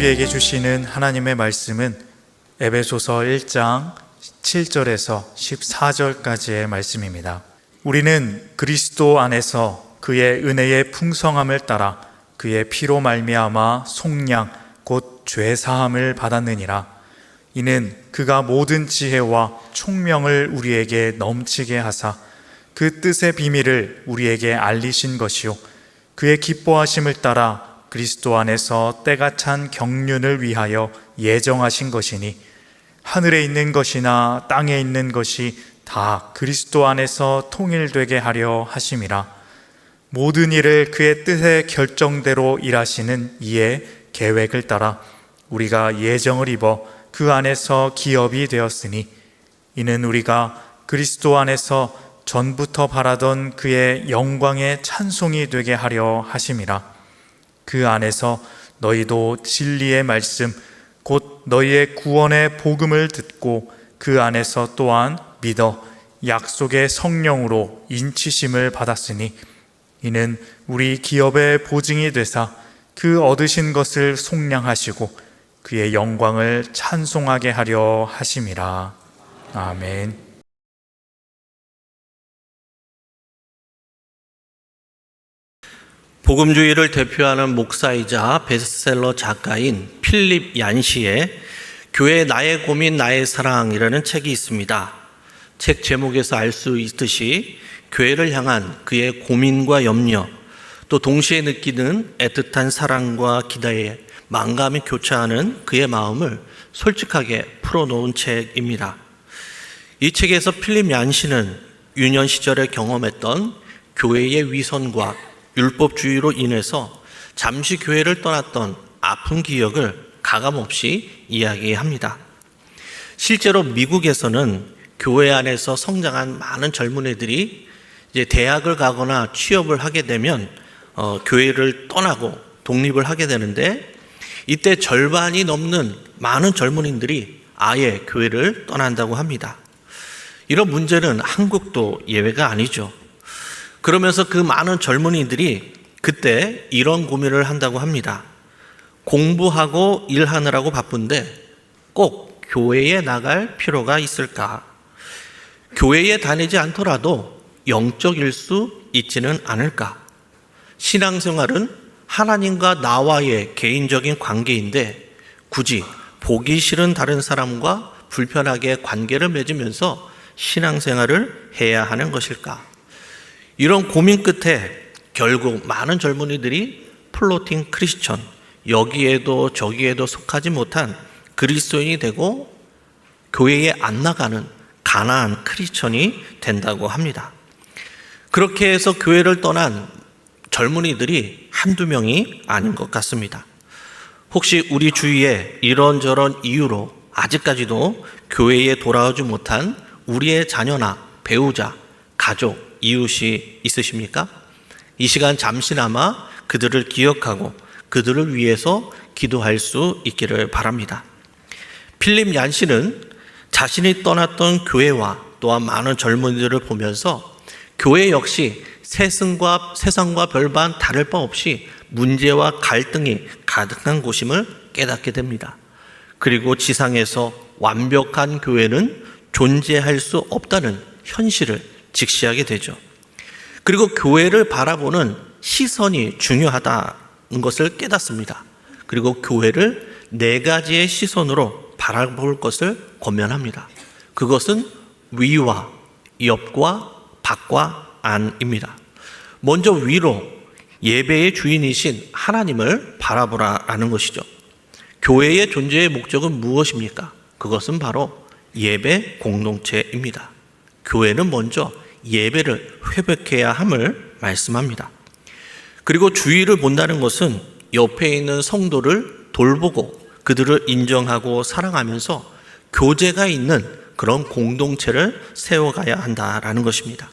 우리에게 주시는 하나님의 말씀은 에베소서 1장 7절에서 14절까지의 말씀입니다. 우리는 그리스도 안에서 그의 은혜의 풍성함을 따라 그의 피로 말미암아 속량 곧 죄사함을 받았느니라. 이는 그가 모든 지혜와 총명을 우리에게 넘치게 하사 그 뜻의 비밀을 우리에게 알리신 것이요 그의 기뻐하심을 따라 그리스도 안에서 때가 찬 경륜을 위하여 예정하신 것이니 하늘에 있는 것이나 땅에 있는 것이 다 그리스도 안에서 통일되게 하려 하심이라. 모든 일을 그의 뜻의 결정대로 일하시는 이의 계획을 따라 우리가 예정을 입어 그 안에서 기업이 되었으니 이는 우리가 그리스도 안에서 전부터 바라던 그의 영광의 찬송이 되게 하려 하심이라. 그 안에서 너희도 진리의 말씀 곧 너희의 구원의 복음을 듣고 그 안에서 또한 믿어 약속의 성령으로 인치심을 받았으니 이는 우리 기업의 보증이 되사 그 얻으신 것을 속량하시고 그의 영광을 찬송하게 하려 하심이라. 아멘. 복음주의를 대표하는 목사이자 베스트셀러 작가인 필립 얀시의 교회 나의 고민 나의 사랑이라는 책이 있습니다. 책 제목에서 알 수 있듯이 교회를 향한 그의 고민과 염려, 또 동시에 느끼는 애틋한 사랑과 기대에 만감이 교차하는 그의 마음을 솔직하게 풀어놓은 책입니다. 이 책에서 필립 얀시는 유년 시절에 경험했던 교회의 위선과 율법주의로 인해서 잠시 교회를 떠났던 아픈 기억을 가감없이 이야기합니다. 실제로 미국에서는 교회 안에서 성장한 많은 젊은이들이 이제 대학을 가거나 취업을 하게 되면 교회를 떠나고 독립을 하게 되는데, 이때 절반이 넘는 많은 젊은이들이 아예 교회를 떠난다고 합니다. 이런 문제는 한국도 예외가 아니죠. 그러면서 그 많은 젊은이들이 그때 이런 고민을 한다고 합니다. 공부하고 일하느라고 바쁜데 꼭 교회에 나갈 필요가 있을까? 교회에 다니지 않더라도 영적일 수 있지는 않을까? 신앙생활은 하나님과 나와의 개인적인 관계인데 굳이 보기 싫은 다른 사람과 불편하게 관계를 맺으면서 신앙생활을 해야 하는 것일까? 이런 고민 끝에 결국 많은 젊은이들이 플로팅 크리스천, 여기에도 저기에도 속하지 못한 그리스도인이 되고 교회에 안 나가는 가난한 크리스천이 된다고 합니다. 그렇게 해서 교회를 떠난 젊은이들이 한두 명이 아닌 것 같습니다. 혹시 우리 주위에 이런저런 이유로 아직까지도 교회에 돌아오지 못한 우리의 자녀나 배우자, 가족, 이웃이 있으십니까? 이 시간 잠시나마 그들을 기억하고 그들을 위해서 기도할 수 있기를 바랍니다. 필립 얀시는 자신이 떠났던 교회와 또한 많은 젊은이들을 보면서 교회 역시 세상과 별반 다를 바 없이 문제와 갈등이 가득한 곳임을 깨닫게 됩니다. 그리고 지상에서 완벽한 교회는 존재할 수 없다는 현실을 직시하게 되죠. 그리고 교회를 바라보는 시선이 중요하다는 것을 깨닫습니다. 그리고 교회를 4가지의 시선으로 바라볼 것을 권면합니다. 그것은 위와 옆과 밖과 안입니다. 먼저 위로, 예배의 주인이신 하나님을 바라보라라는 것이죠. 교회의 존재의 목적은 무엇입니까? 그것은 바로 예배 공동체입니다. 교회는 먼저 예배를 회복해야 함을 말씀합니다. 그리고 주의를 본다는 것은 옆에 있는 성도를 돌보고 그들을 인정하고 사랑하면서 교제가 있는 그런 공동체를 세워가야 한다라는 것입니다.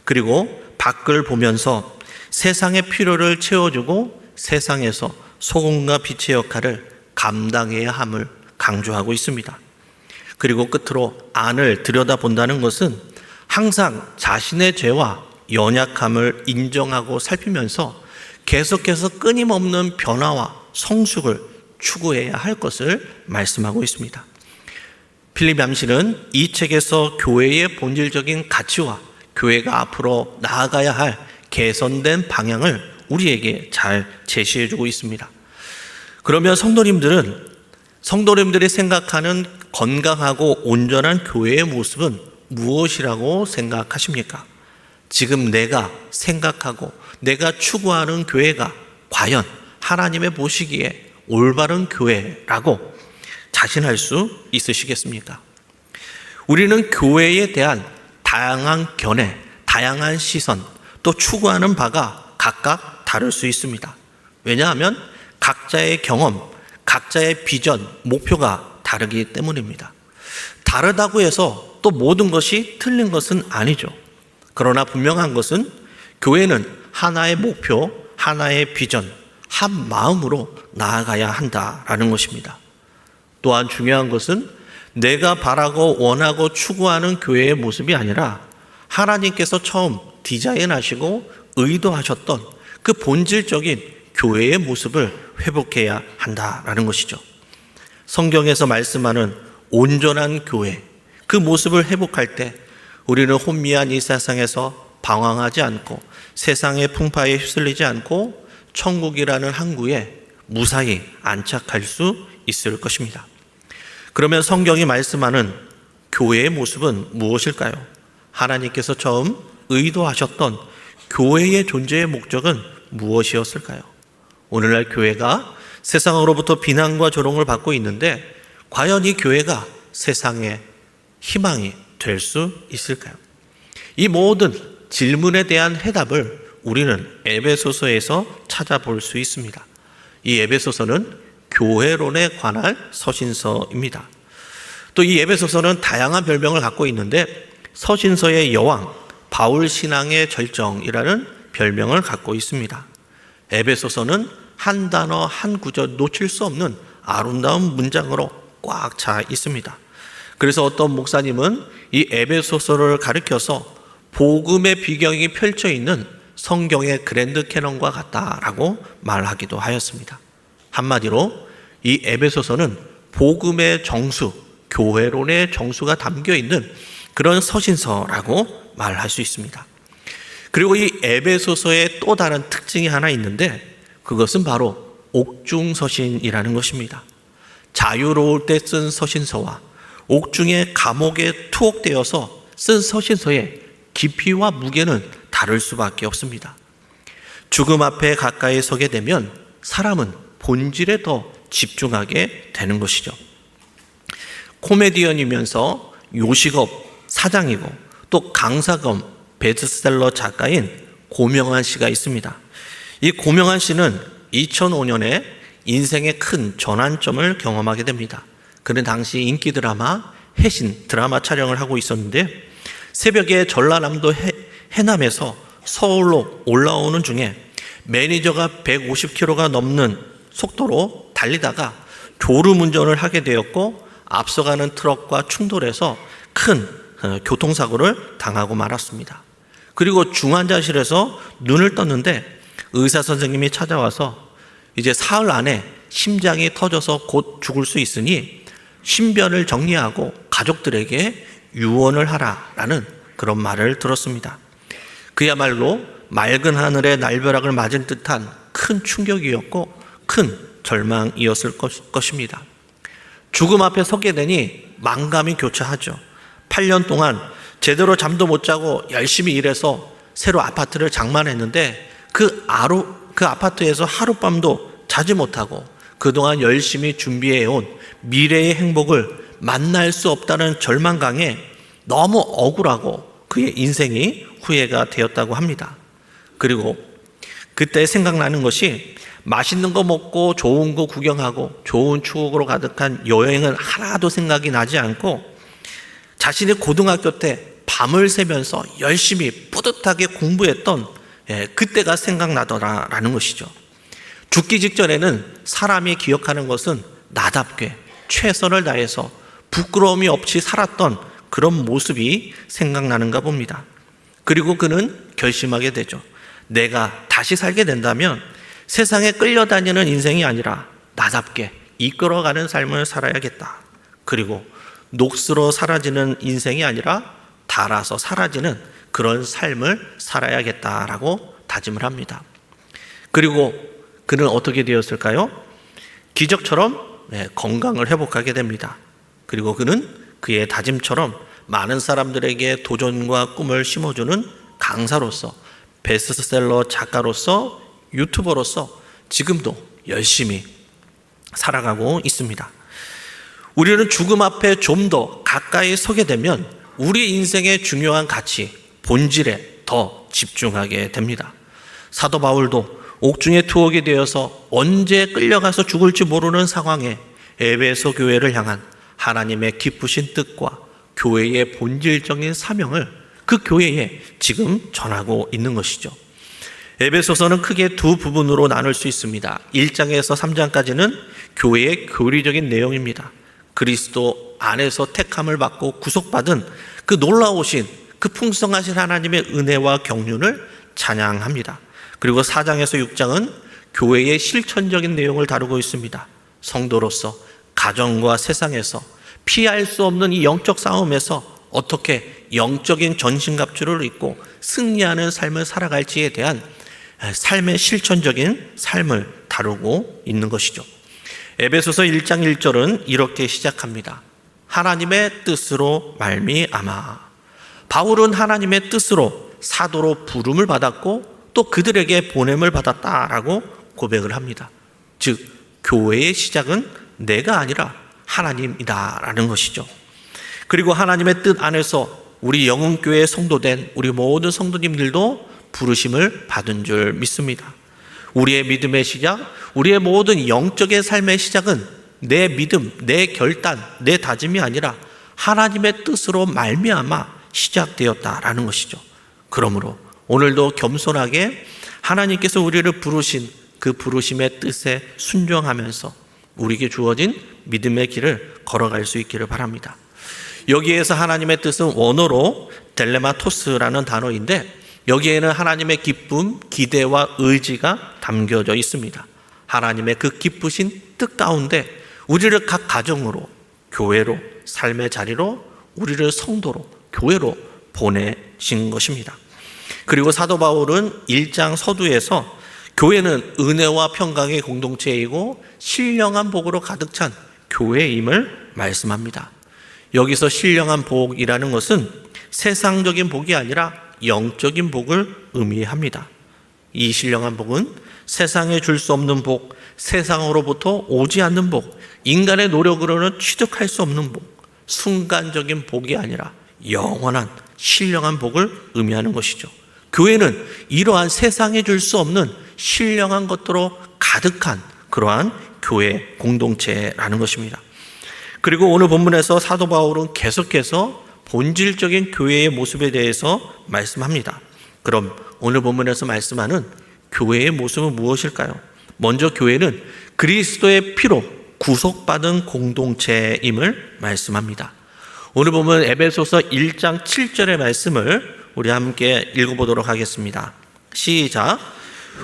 그리고 밖을 보면서 세상의 필요를 채워주고 세상에서 소금과 빛의 역할을 감당해야 함을 강조하고 있습니다. 그리고 끝으로 안을 들여다본다는 것은 항상 자신의 죄와 연약함을 인정하고 살피면서 계속해서 끊임없는 변화와 성숙을 추구해야 할 것을 말씀하고 있습니다. 필립 얌시는 이 책에서 교회의 본질적인 가치와 교회가 앞으로 나아가야 할 개선된 방향을 우리에게 잘 제시해주고 있습니다. 그러면 성도님들이 생각하는 건강하고 온전한 교회의 모습은 무엇이라고 생각하십니까? 지금 내가 생각하고 내가 추구하는 교회가 과연 하나님의 보시기에 올바른 교회라고 자신할 수 있으시겠습니까? 우리는 교회에 대한 다양한 견해, 다양한 시선, 또 추구하는 바가 각각 다를 수 있습니다. 왜냐하면 각자의 경험, 각자의 비전, 목표가 다르기 때문입니다. 다르다고 해서 또 모든 것이 틀린 것은 아니죠. 그러나 분명한 것은 교회는 하나의 목표, 하나의 비전, 한 마음으로 나아가야 한다라는 것입니다. 또한 중요한 것은 내가 바라고 원하고 추구하는 교회의 모습이 아니라 하나님께서 처음 디자인하시고 의도하셨던 그 본질적인 교회의 모습을 회복해야 한다라는 것이죠. 성경에서 말씀하는 온전한 교회, 그 모습을 회복할 때 우리는 혼미한 이 세상에서 방황하지 않고 세상의 풍파에 휩쓸리지 않고 천국이라는 항구에 무사히 안착할 수 있을 것입니다. 그러면 성경이 말씀하는 교회의 모습은 무엇일까요? 하나님께서 처음 의도하셨던 교회의 존재의 목적은 무엇이었을까요? 오늘날 교회가 세상으로부터 비난과 조롱을 받고 있는데 과연 이 교회가 세상의 희망이 될 수 있을까요? 이 모든 질문에 대한 해답을 우리는 에베소서에서 찾아볼 수 있습니다. 이 에베소서는 교회론에 관한 서신서입니다. 또 이 에베소서는 다양한 별명을 갖고 있는데 서신서의 여왕, 바울 신앙의 절정이라는 별명을 갖고 있습니다. 에베소서는 한 단어 한 구절 놓칠 수 없는 아름다운 문장으로 꽉 차 있습니다. 그래서 어떤 목사님은 이 에베소서를 가리켜서 복음의 비경이 펼쳐 있는 성경의 그랜드 캐논과 같다라고 말하기도 하였습니다. 한마디로 이 에베소서는 복음의 정수, 교회론의 정수가 담겨 있는 그런 서신서라고 말할 수 있습니다. 그리고 이 에베소서의 또 다른 특징이 하나 있는데 그것은 바로 옥중서신이라는 것입니다. 자유로울 때 쓴 서신서와 옥중의 감옥에 투옥되어서 쓴 서신서의 깊이와 무게는 다를 수밖에 없습니다. 죽음 앞에 가까이 서게 되면 사람은 본질에 더 집중하게 되는 것이죠. 코미디언이면서 요식업 사장이고 또 강사검 베스트셀러 작가인 고명환 씨가 있습니다. 이 고명환 씨는 2005년에 인생의 큰 전환점을 경험하게 됩니다. 그는 당시 인기 드라마 해신 드라마 촬영을 하고 있었는데 새벽에 전라남도 해남에서 서울로 올라오는 중에 매니저가 150km가 넘는 속도로 달리다가 졸음운전을 하게 되었고 앞서가는 트럭과 충돌해서 큰 교통사고를 당하고 말았습니다. 그리고 중환자실에서 눈을 떴는데 의사 선생님이 찾아와서 이제 사흘 안에 심장이 터져서 곧 죽을 수 있으니 신변을 정리하고 가족들에게 유언을 하라라는 그런 말을 들었습니다. 그야말로 맑은 하늘에 날벼락을 맞은 듯한 큰 충격이었고 큰 절망이었을 것입니다. 죽음 앞에 서게 되니 만감이 교차하죠. 8년 동안 제대로 잠도 못 자고 열심히 일해서 새로 아파트를 장만했는데 그 아파트에서 하룻밤도 자지 못하고 그동안 열심히 준비해온 미래의 행복을 만날 수 없다는 절망감에 너무 억울하고 그의 인생이 후회가 되었다고 합니다. 그리고 그때 생각나는 것이 맛있는 거 먹고 좋은 거 구경하고 좋은 추억으로 가득한 여행은 하나도 생각이 나지 않고 자신이 고등학교 때 밤을 새면서 열심히 뿌듯하게 공부했던 그때가 생각나더라라는 것이죠. 죽기 직전에는 사람이 기억하는 것은 나답게 최선을 다해서 부끄러움이 없이 살았던 그런 모습이 생각나는가 봅니다. 그리고 그는 결심하게 되죠. 내가 다시 살게 된다면 세상에 끌려다니는 인생이 아니라 나답게 이끌어가는 삶을 살아야겠다. 그리고 녹슬어 사라지는 인생이 아니라 닳아서 사라지는 그런 삶을 살아야겠다라고 다짐을 합니다. 그리고 그는 어떻게 되었을까요? 기적처럼 건강을 회복하게 됩니다. 그리고 그는 그의 다짐처럼 많은 사람들에게 도전과 꿈을 심어주는 강사로서, 베스트셀러 작가로서, 유튜버로서 지금도 열심히 살아가고 있습니다. 우리는 죽음 앞에 좀 더 가까이 서게 되면 우리 인생의 중요한 가치, 본질에 더 집중하게 됩니다. 사도 바울도 옥중에 투옥이 되어서 언제 끌려가서 죽을지 모르는 상황에 에베소 교회를 향한 하나님의 기쁘신 뜻과 교회의 본질적인 사명을 그 교회에 지금 전하고 있는 것이죠. 에베소서는 크게 두 부분으로 나눌 수 있습니다. 1장에서 3장까지는 교회의 교리적인 내용입니다. 그리스도 안에서 택함을 받고 구속받은 그 놀라우신 그 풍성하신 하나님의 은혜와 경륜을 찬양합니다. 그리고 4장에서 6장은 교회의 실천적인 내용을 다루고 있습니다. 성도로서 가정과 세상에서 피할 수 없는 이 영적 싸움에서 어떻게 영적인 전신갑주를 입고 승리하는 삶을 살아갈지에 대한 삶의 실천적인 삶을 다루고 있는 것이죠. 에베소서 1장 1절은 이렇게 시작합니다. 하나님의 뜻으로 말미암아. 바울은 하나님의 뜻으로 사도로 부름을 받았고 또 그들에게 보냄을 받았다라고 고백을 합니다. 즉 교회의 시작은 내가 아니라 하나님이다라는 것이죠. 그리고 하나님의 뜻 안에서 우리 영흥교회 성도된 우리 모든 성도님들도 부르심을 받은 줄 믿습니다. 우리의 믿음의 시작, 우리의 모든 영적인 삶의 시작은 내 믿음, 내 결단, 내 다짐이 아니라 하나님의 뜻으로 말미암아 시작되었다라는 것이죠. 그러므로 오늘도 겸손하게 하나님께서 우리를 부르신 그 부르심의 뜻에 순종하면서 우리에게 주어진 믿음의 길을 걸어갈 수 있기를 바랍니다. 여기에서 하나님의 뜻은 원어로 델레마토스라는 단어인데 여기에는 하나님의 기쁨, 기대와 의지가 담겨져 있습니다. 하나님의 그 기쁘신 뜻 가운데 우리를 각 가정으로, 교회로, 삶의 자리로, 우리를 성도로, 교회로 보내신 것입니다. 그리고 사도 바울은 1장 서두에서 교회는 은혜와 평강의 공동체이고 신령한 복으로 가득 찬 교회임을 말씀합니다. 여기서 신령한 복이라는 것은 세상적인 복이 아니라 영적인 복을 의미합니다. 이 신령한 복은 세상에 줄 수 없는 복, 세상으로부터 오지 않는 복, 인간의 노력으로는 취득할 수 없는 복, 순간적인 복이 아니라 영원한 신령한 복을 의미하는 것이죠. 교회는 이러한 세상에 줄 수 없는 신령한 것들로 가득한 그러한 교회 공동체라는 것입니다. 그리고 오늘 본문에서 사도 바울은 계속해서 본질적인 교회의 모습에 대해서 말씀합니다. 그럼 오늘 본문에서 말씀하는 교회의 모습은 무엇일까요? 먼저 교회는 그리스도의 피로 구속받은 공동체임을 말씀합니다. 오늘 보면 에베소서 1장 7절의 말씀을 우리 함께 읽어보도록 하겠습니다. 시작.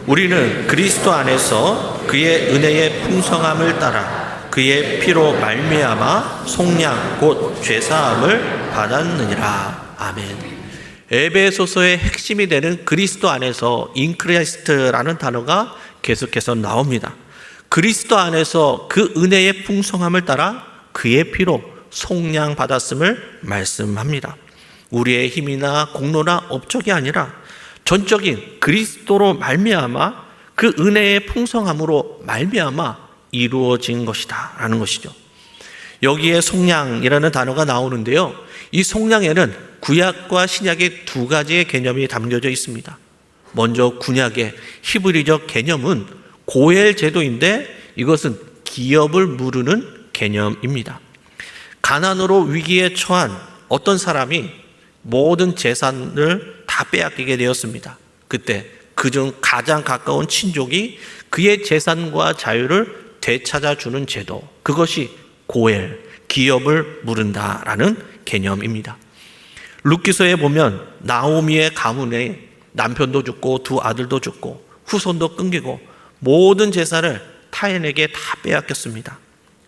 우리는 그리스도 안에서 그의 은혜의 풍성함을 따라 그의 피로 말미암아 속량 곧 죄사함을 받았느니라. 아멘. 에베소서의 핵심이 되는 그리스도 안에서 인크리스트라는 단어가 계속해서 나옵니다. 그리스도 안에서 그 은혜의 풍성함을 따라 그의 피로 속량 받았음을 말씀합니다. 우리의 힘이나 공로나 업적이 아니라 전적인 그리스도로 말미암아 그 은혜의 풍성함으로 말미암아 이루어진 것이다 라는 것이죠. 여기에 속량이라는 단어가 나오는데요, 이 속량에는 구약과 신약의 두 가지의 개념이 담겨져 있습니다. 먼저 구약의 히브리적 개념은 고엘 제도인데 이것은 기업을 무르는 개념입니다. 가난으로 위기에 처한 어떤 사람이 모든 재산을 다 빼앗기게 되었습니다. 그때 그중 가장 가까운 친족이 그의 재산과 자유를 되찾아주는 제도, 그것이 고엘, 기업을 무른다라는 개념입니다. 룻기서에 보면 나오미의 가문에 남편도 죽고 두 아들도 죽고 후손도 끊기고 모든 재산을 타인에게 다 빼앗겼습니다.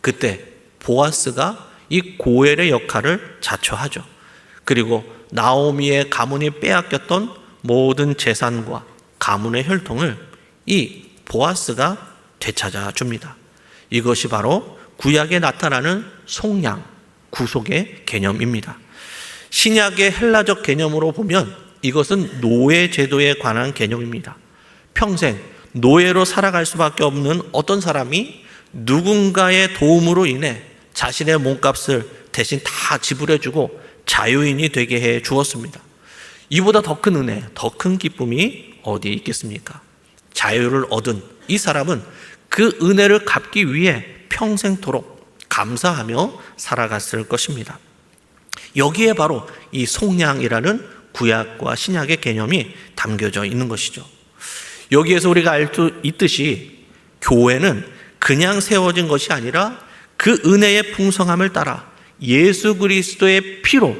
그때 보아스가 이 고엘의 역할을 자처하죠. 그리고 나오미의 가문이 빼앗겼던 모든 재산과 가문의 혈통을 이 보아스가 되찾아 줍니다. 이것이 바로 구약에 나타나는 속량, 구속의 개념입니다. 신약의 헬라적 개념으로 보면 이것은 노예 제도에 관한 개념입니다. 평생 노예로 살아갈 수밖에 없는 어떤 사람이 누군가의 도움으로 인해 자신의 몸값을 대신 다 지불해주고 자유인이 되게 해 주었습니다. 이보다 더 큰 은혜, 더 큰 기쁨이 어디에 있겠습니까? 자유를 얻은 이 사람은 그 은혜를 갚기 위해 평생토록 감사하며 살아갔을 것입니다. 여기에 바로 이 속량이라는 구약과 신약의 개념이 담겨져 있는 것이죠. 여기에서 우리가 알 수 있듯이 교회는 그냥 세워진 것이 아니라 그 은혜의 풍성함을 따라 예수 그리스도의 피로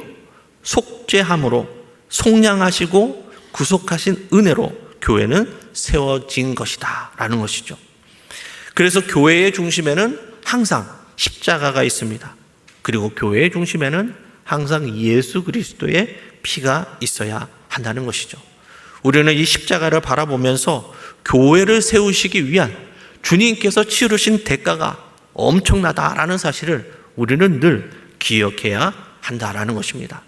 속죄함으로 속량하시고 구속하신 은혜로 교회는 세워진 것이다 라는 것이죠. 그래서 교회의 중심에는 항상 십자가가 있습니다. 그리고 교회의 중심에는 항상 예수 그리스도의 피가 있어야 한다는 것이죠. 우리는 이 십자가를 바라보면서 교회를 세우시기 위한 주님께서 치르신 대가가 엄청나다라는 사실을 우리는 늘 기억해야 한다라는 것입니다.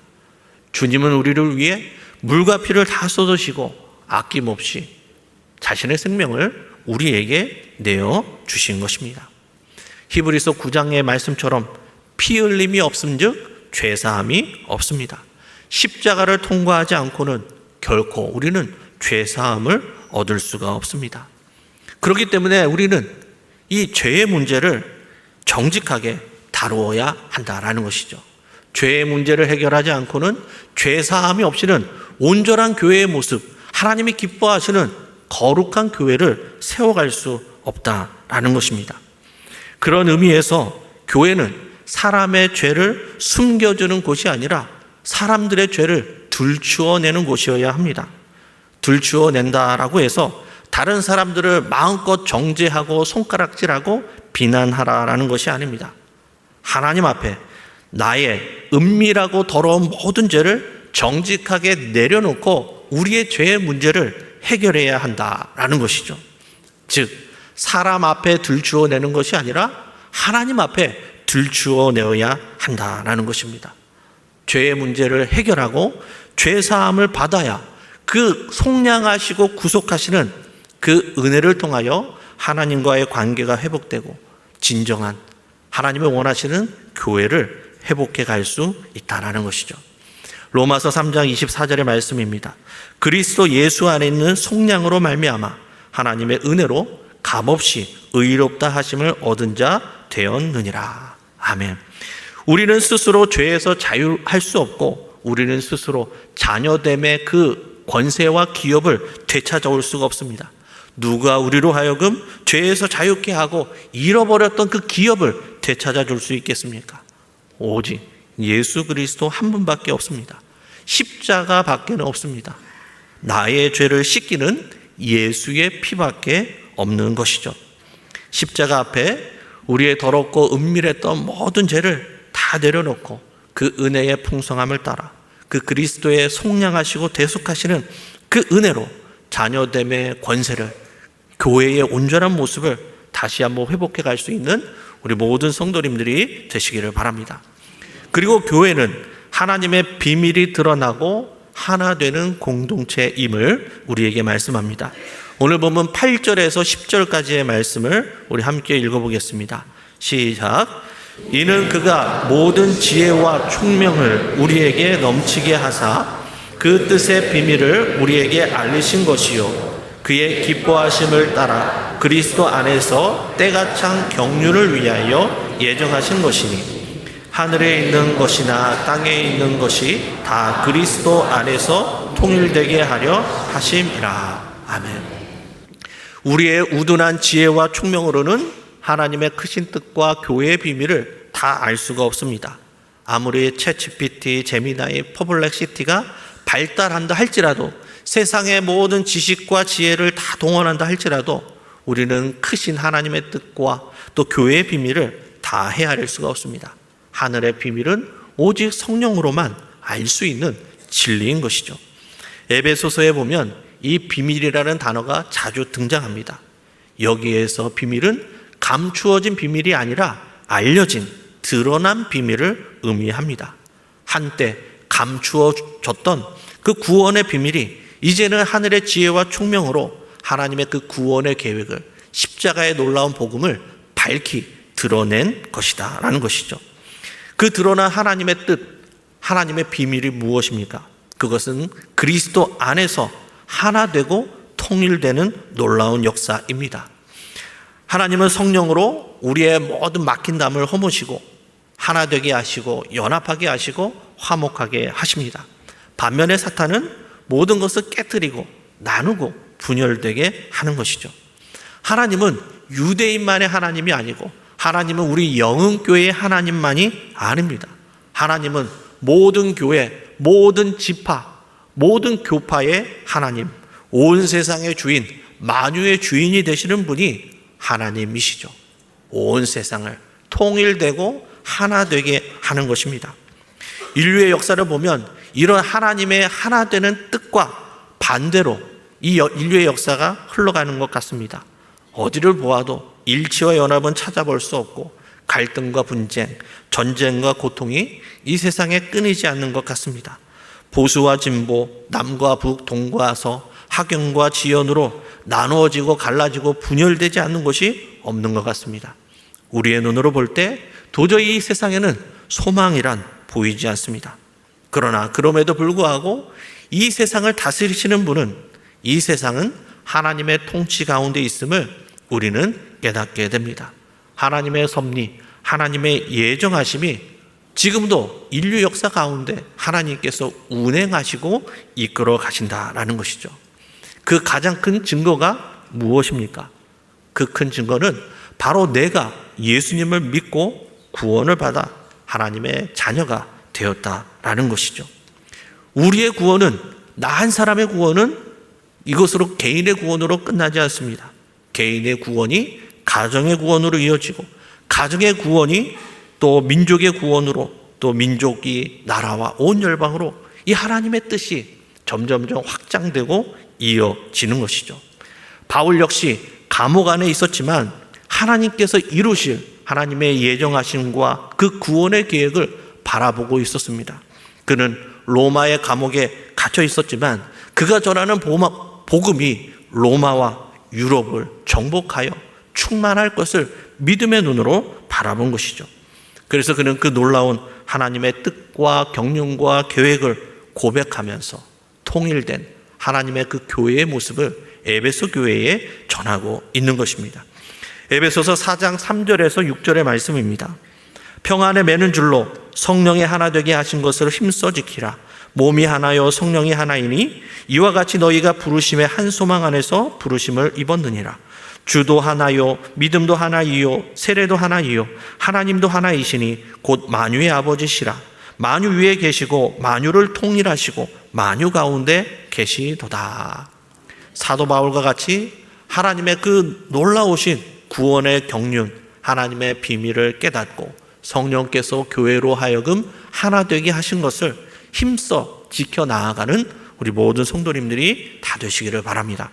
주님은 우리를 위해 물과 피를 다 쏟으시고 아낌없이 자신의 생명을 우리에게 내어 주신 것입니다. 히브리서 9장의 말씀처럼 피 흘림이 없음즉 죄사함이 없습니다. 십자가를 통과하지 않고는 결코 우리는 죄사함을 얻을 수가 없습니다. 그렇기 때문에 우리는 이 죄의 문제를 정직하게 다루어야 한다라는 것이죠. 죄의 문제를 해결하지 않고는 죄사함이 없이는 온전한 교회의 모습, 하나님이 기뻐하시는 거룩한 교회를 세워갈 수 없다라는 것입니다. 그런 의미에서 교회는 사람의 죄를 숨겨주는 곳이 아니라 사람들의 죄를 들추어내는 곳이어야 합니다. 들추어낸다라고 해서 다른 사람들을 마음껏 정죄하고 손가락질하고 비난하라라는 것이 아닙니다. 하나님 앞에 나의 은밀하고 더러운 모든 죄를 정직하게 내려놓고 우리의 죄의 문제를 해결해야 한다라는 것이죠. 즉 사람 앞에 들추어내는 것이 아니라 하나님 앞에 들추어내어야 한다라는 것입니다. 죄의 문제를 해결하고 죄사함을 받아야 그 속량하시고 구속하시는 그 은혜를 통하여 하나님과의 관계가 회복되고 진정한 하나님이 원하시는 교회를 회복해 갈 수 있다는 것이죠. 로마서 3장 24절의 말씀입니다. 그리스도 예수 안에 있는 속량으로 말미암아 하나님의 은혜로 값없이 의롭다 하심을 얻은 자 되었느니라. 아멘. 우리는 스스로 죄에서 자유할 수 없고 우리는 스스로 자녀됨의 그 권세와 기업을 되찾아올 수가 없습니다. 누가 우리로 하여금 죄에서 자유케 하고 잃어버렸던 그 기업을 되찾아 줄 수 있겠습니까? 오직 예수 그리스도 한 분밖에 없습니다. 십자가 밖에는 없습니다. 나의 죄를 씻기는 예수의 피밖에 없는 것이죠. 십자가 앞에 우리의 더럽고 은밀했던 모든 죄를 다 내려놓고 그 은혜의 풍성함을 따라 그 그리스도의 속량하시고 대속하시는 그 은혜로 자녀됨의 권세를, 교회의 온전한 모습을 다시 한번 회복해 갈 수 있는 우리 모든 성도님들이 되시기를 바랍니다. 그리고 교회는 하나님의 비밀이 드러나고 하나 되는 공동체임을 우리에게 말씀합니다. 오늘 보면 8절에서 10절까지의 말씀을 우리 함께 읽어보겠습니다. 시작. 이는 그가 모든 지혜와 총명을 우리에게 넘치게 하사 그 뜻의 비밀을 우리에게 알리신 것이요 그의 기뻐하심을 따라 그리스도 안에서 때가 찬 경륜을 위하여 예정하신 것이니 하늘에 있는 것이나 땅에 있는 것이 다 그리스도 안에서 통일되게 하려 하심이라. 아멘. 우리의 우둔한 지혜와 총명으로는 하나님의 크신 뜻과 교회의 비밀을 다 알 수가 없습니다. 아무리 챗GPT, 제미나이, 퍼블렉시티가 발달한다 할지라도 세상의 모든 지식과 지혜를 다 동원한다 할지라도 우리는 크신 하나님의 뜻과 또 교회의 비밀을 다 다 헤아릴 수가 없습니다. 하늘의 비밀은 오직 성령으로만 알 수 있는 진리인 것이죠. 에베소서에 보면 이 비밀이라는 단어가 자주 등장합니다. 여기에서 비밀은 감추어진 비밀이 아니라 알려진, 드러난 비밀을 의미합니다. 한때 감추어졌던 그 구원의 비밀이 이제는 하늘의 지혜와 총명으로 하나님의 그 구원의 계획을, 십자가의 놀라운 복음을 밝히 드러낸 것이다 라는 것이죠. 그 드러난 하나님의 뜻, 하나님의 비밀이 무엇입니까? 그것은 그리스도 안에서 하나 되고 통일되는 놀라운 역사입니다. 하나님은 성령으로 우리의 모든 막힌 담을 허무시고 하나 되게 하시고 연합하게 하시고 화목하게 하십니다. 반면에 사탄은 모든 것을 깨뜨리고 나누고 분열되게 하는 것이죠. 하나님은 유대인만의 하나님이 아니고 하나님은 우리 영흥교회의 하나님만이 아닙니다. 하나님은 모든 교회, 모든 지파, 모든 교파의 하나님, 온 세상의 주인, 만유의 주인이 되시는 분이 하나님이시죠. 온 세상을 통일되고 하나 되게 하는 것입니다. 인류의 역사를 보면 이런 하나님의 하나 되는 뜻과 반대로 이 인류의 역사가 흘러가는 것 같습니다. 어디를 보아도 일치와 연합은 찾아볼 수 없고 갈등과 분쟁, 전쟁과 고통이 이 세상에 끊이지 않는 것 같습니다. 보수와 진보, 남과 북, 동과 서, 학연과 지연으로 나누어지고 갈라지고 분열되지 않는 것이 없는 것 같습니다. 우리의 눈으로 볼 때 도저히 이 세상에는 소망이란 보이지 않습니다. 그러나 그럼에도 불구하고 이 세상을 다스리시는 분은, 이 세상은 하나님의 통치 가운데 있음을 우리는 깨닫게 됩니다. 하나님의 섭리, 하나님의 예정하심이 지금도 인류 역사 가운데 하나님께서 운행하시고 이끌어 가신다라는 것이죠. 그 가장 큰 증거가 무엇입니까? 그 큰 증거는 바로 내가 예수님을 믿고 구원을 받아 하나님의 자녀가 되었다라는 것이죠. 우리의 구원은, 나 한 사람의 구원은 이것으로 개인의 구원으로 끝나지 않습니다. 개인의 구원이 가정의 구원으로 이어지고, 가정의 구원이 또 민족의 구원으로, 또 민족이 나라와 온 열방으로 이 하나님의 뜻이 점점점 확장되고 이어지는 것이죠. 바울 역시 감옥 안에 있었지만 하나님께서 이루실 하나님의 예정하심과 그 구원의 계획을 바라보고 있었습니다. 그는 로마의 감옥에 갇혀 있었지만 그가 전하는 복음이 로마와 유럽을 정복하여 충만할 것을 믿음의 눈으로 바라본 것이죠. 그래서 그는 그 놀라운 하나님의 뜻과 경륜과 계획을 고백하면서 통일된 하나님의 그 교회의 모습을 에베소 교회에 전하고 있는 것입니다. 에베소서 4장 3절에서 6절의 말씀입니다. 평안에 매는 줄로 성령의 하나 되게 하신 것을 힘써 지키라. 몸이 하나요 성령이 하나이니 이와 같이 너희가 부르심의 한 소망 안에서 부르심을 입었느니라. 주도 하나요 믿음도 하나이요 세례도 하나이요 하나님도 하나이시니 곧 만유의 아버지시라. 만유 위에 계시고 만유를 통일하시고 만유 가운데 계시도다. 사도 바울과 같이 하나님의 그 놀라우신 구원의 경륜, 하나님의 비밀을 깨닫고 성령께서 교회로 하여금 하나 되게 하신 것을 힘써 지켜 나아가는 우리 모든 성도님들이 다 되시기를 바랍니다.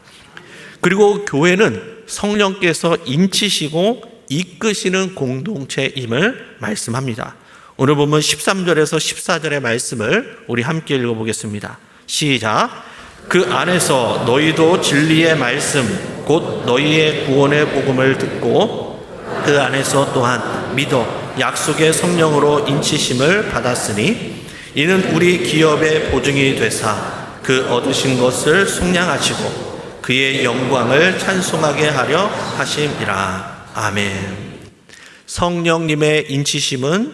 그리고 교회는 성령께서 인치시고 이끄시는 공동체임을 말씀합니다. 오늘 보면 13절에서 14절의 말씀을 우리 함께 읽어보겠습니다. 시작. 그 안에서 너희도 진리의 말씀 곧 너희의 구원의 복음을 듣고 그 안에서 또한 믿어 약속의 성령으로 인치심을 받았으니 이는 우리 기업의 보증이 되사 그 얻으신 것을 속량하시고 그의 영광을 찬송하게 하려 하심이라. 아멘. 성령님의 인치심은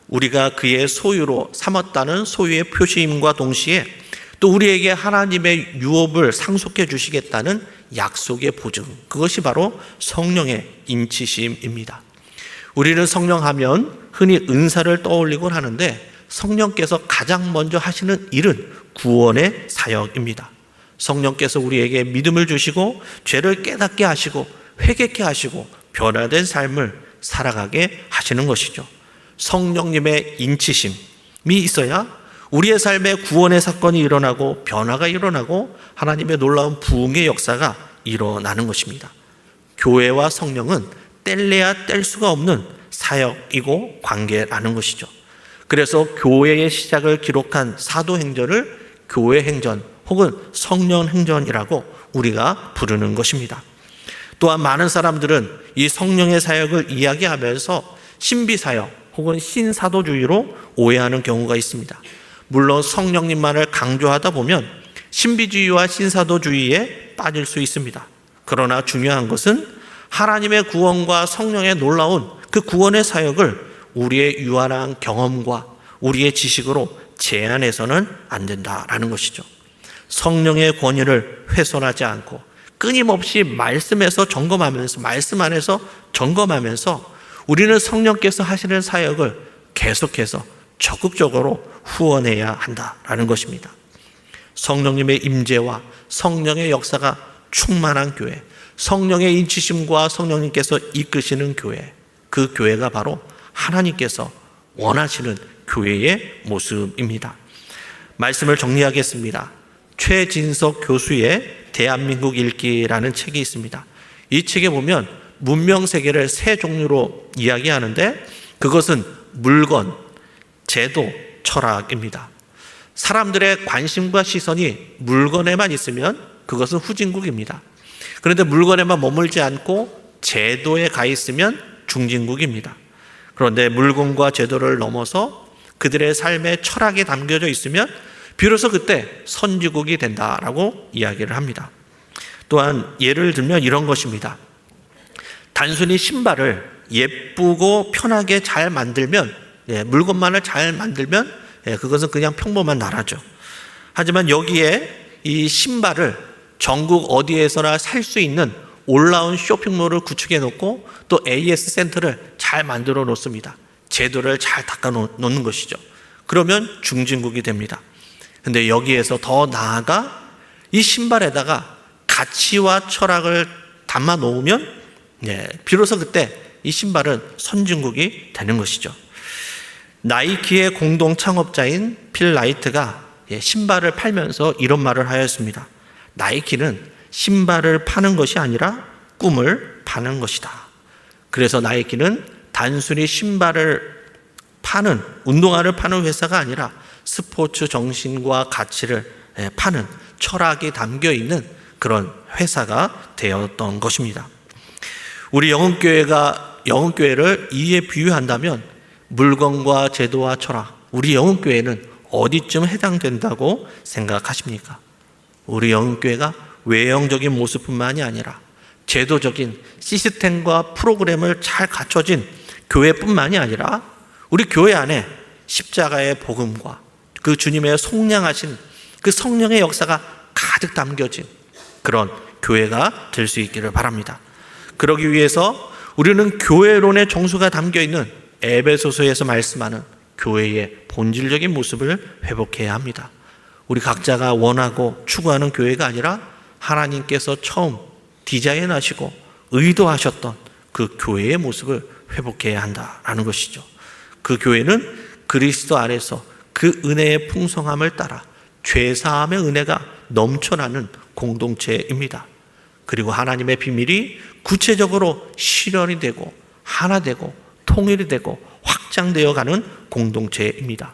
우리가 그의 소유로 삼았다는 소유의 표시임과 동시에 또 우리에게 하나님의 유업을 상속해 주시겠다는 약속의 보증, 그것이 바로 성령의 인치심입니다. 우리는 성령하면 흔히 은사를 떠올리곤 하는데 성령께서 가장 먼저 하시는 일은 구원의 사역입니다. 성령께서 우리에게 믿음을 주시고 죄를 깨닫게 하시고 회개케 하시고 변화된 삶을 살아가게 하시는 것이죠. 성령님의 인치심이 있어야 우리의 삶에 구원의 사건이 일어나고 변화가 일어나고 하나님의 놀라운 부흥의 역사가 일어나는 것입니다. 교회와 성령은 뗄래야 뗄 수가 없는 사역이고 관계라는 것이죠. 그래서 교회의 시작을 기록한 사도행전을 교회행전 혹은 성령행전이라고 우리가 부르는 것입니다. 또한 많은 사람들은 이 성령의 사역을 이야기하면서 신비사역 혹은 신사도주의로 오해하는 경우가 있습니다. 물론 성령님만을 강조하다 보면 신비주의와 신사도주의에 빠질 수 있습니다. 그러나 중요한 것은 하나님의 구원과 성령의 놀라운 그 구원의 사역을 우리의 유한한 경험과 우리의 지식으로 제한해서는 안 된다라는 것이죠. 성령의 권위를 훼손하지 않고 끊임없이 말씀에서 점검하면서 말씀 안에서 점검하면서 우리는 성령께서 하시는 사역을 계속해서 적극적으로 후원해야 한다라는 것입니다. 성령님의 임재와 성령의 역사가 충만한 교회, 성령의 인치심과 성령님께서 이끄시는 교회, 그 교회가 바로 하나님께서 원하시는 교회의 모습입니다. 말씀을 정리하겠습니다. 최진석 교수의 대한민국 읽기라는 책이 있습니다. 이 책에 보면 문명 세계를 세 종류로 이야기하는데 그것은 물건, 제도, 철학입니다. 사람들의 관심과 시선이 물건에만 있으면 그것은 후진국입니다. 그런데 물건에만 머물지 않고 제도에 가 있으면 중진국입니다. 그런데 물건과 제도를 넘어서 그들의 삶의 철학이 담겨져 있으면 비로소 그때 선지국이 된다라고 이야기를 합니다. 또한 예를 들면 이런 것입니다. 단순히 신발을 예쁘고 편하게 잘 만들면, 물건만을 잘 만들면 그것은 그냥 평범한 나라죠. 하지만 여기에 이 신발을 전국 어디에서나 살 수 있는 올라온 쇼핑몰을 구축해 놓고 또 AS 센터를 잘 만들어 놓습니다. 제도를 잘 닦아 놓는 것이죠. 그러면 중진국이 됩니다. 근데 여기에서 더 나아가 이 신발에다가 가치와 철학을 담아 놓으면 비로소 그때 이 신발은 선진국이 되는 것이죠. 나이키의 공동 창업자인 필 라이트가 신발을 팔면서 이런 말을 하였습니다. 나이키는 신발을 파는 것이 아니라 꿈을 파는 것이다. 그래서 나이키는 단순히 신발을 파는, 운동화를 파는 회사가 아니라 스포츠 정신과 가치를 파는 철학이 담겨 있는 그런 회사가 되었던 것입니다. 우리 영흥교회를 이에 비유한다면 물건과 제도와 철학, 우리 영흥교회는 어디쯤 해당된다고 생각하십니까? 우리 영흥교회가 외형적인 모습뿐만이 아니라 제도적인 시스템과 프로그램을 잘 갖춰진 교회뿐만이 아니라 우리 교회 안에 십자가의 복음과 그 주님의 속량하신 그 성령의 역사가 가득 담겨진 그런 교회가 될 수 있기를 바랍니다. 그러기 위해서 우리는 교회론의 정수가 담겨 있는 에베소서에서 말씀하는 교회의 본질적인 모습을 회복해야 합니다. 우리 각자가 원하고 추구하는 교회가 아니라 하나님께서 처음 디자인하시고 의도하셨던 그 교회의 모습을 회복해야 한다라는 것이죠. 그 교회는 그리스도 안에서 그 은혜의 풍성함을 따라 죄사함의 은혜가 넘쳐나는 공동체입니다. 그리고 하나님의 비밀이 구체적으로 실현이 되고 하나 되고 통일이 되고 확장되어 가는 공동체입니다.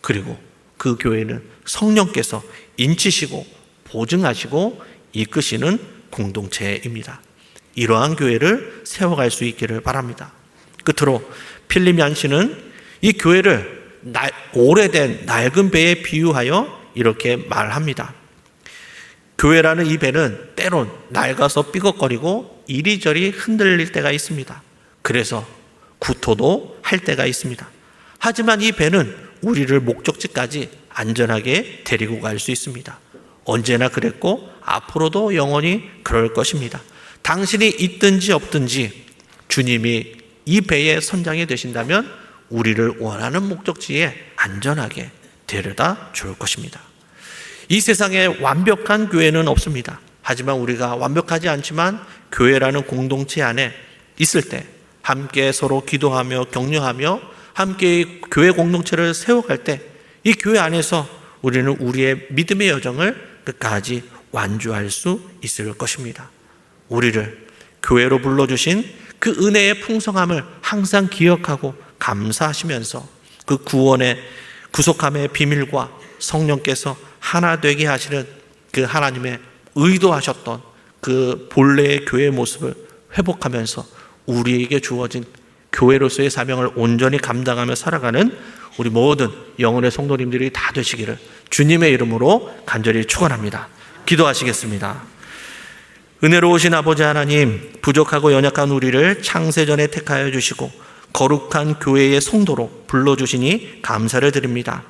그리고 그 교회는 성령께서 인치시고 보증하시고 이끄시는 공동체입니다. 이러한 교회를 세워갈 수 있기를 바랍니다. 끝으로 필립 얀시는 이 교회를 오래된 낡은 배에 비유하여 이렇게 말합니다. 교회라는 이 배는 때론 낡아서 삐걱거리고 이리저리 흔들릴 때가 있습니다. 그래서 구토도 할 때가 있습니다. 하지만 이 배는 우리를 목적지까지 안전하게 데리고 갈 수 있습니다. 언제나 그랬고 앞으로도 영원히 그럴 것입니다. 당신이 있든지 없든지 주님이 이 배의 선장이 되신다면 우리를 원하는 목적지에 안전하게 데려다 줄 것입니다. 이 세상에 완벽한 교회는 없습니다. 하지만 우리가 완벽하지 않지만 교회라는 공동체 안에 있을 때 함께 서로 기도하며 격려하며 함께 교회 공동체를 세워갈 때 이 교회 안에서 우리는 우리의 믿음의 여정을 끝까지 완주할 수 있을 것입니다. 우리를 교회로 불러주신 그 은혜의 풍성함을 항상 기억하고 감사하시면서 그 구원의 구속함의 비밀과 성령께서 하나 되게 하시는 그 하나님의 의도하셨던 그 본래의 교회의 모습을 회복하면서 우리에게 주어진 교회로서의 사명을 온전히 감당하며 살아가는 우리 모든 영혼의 성도님들이 다 되시기를 주님의 이름으로 간절히 축원합니다. 기도하시겠습니다. 은혜로우신 아버지 하나님, 부족하고 연약한 우리를 창세전에 택하여 주시고 거룩한 교회의 성도로 불러주시니 감사를 드립니다.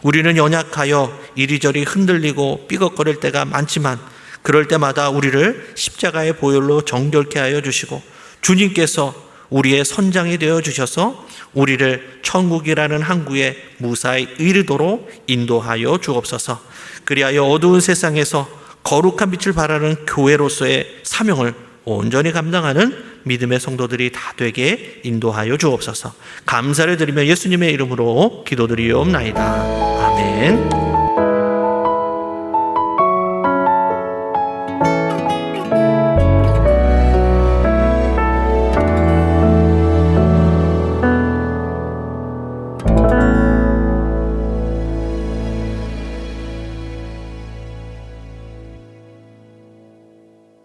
우리는 연약하여 이리저리 흔들리고 삐걱거릴 때가 많지만 그럴 때마다 우리를 십자가의 보혈로 정결케 하여 주시고 주님께서 우리의 선장이 되어 주셔서 우리를 천국이라는 항구에 무사히 이르도록 인도하여 주옵소서. 그리하여 어두운 세상에서 거룩한 빛을 발하는 교회로서의 사명을 온전히 감당하는 믿음의 성도들이 다 되게 인도하여 주옵소서. 감사를 드리며 예수님의 이름으로 기도드리옵나이다. 아멘.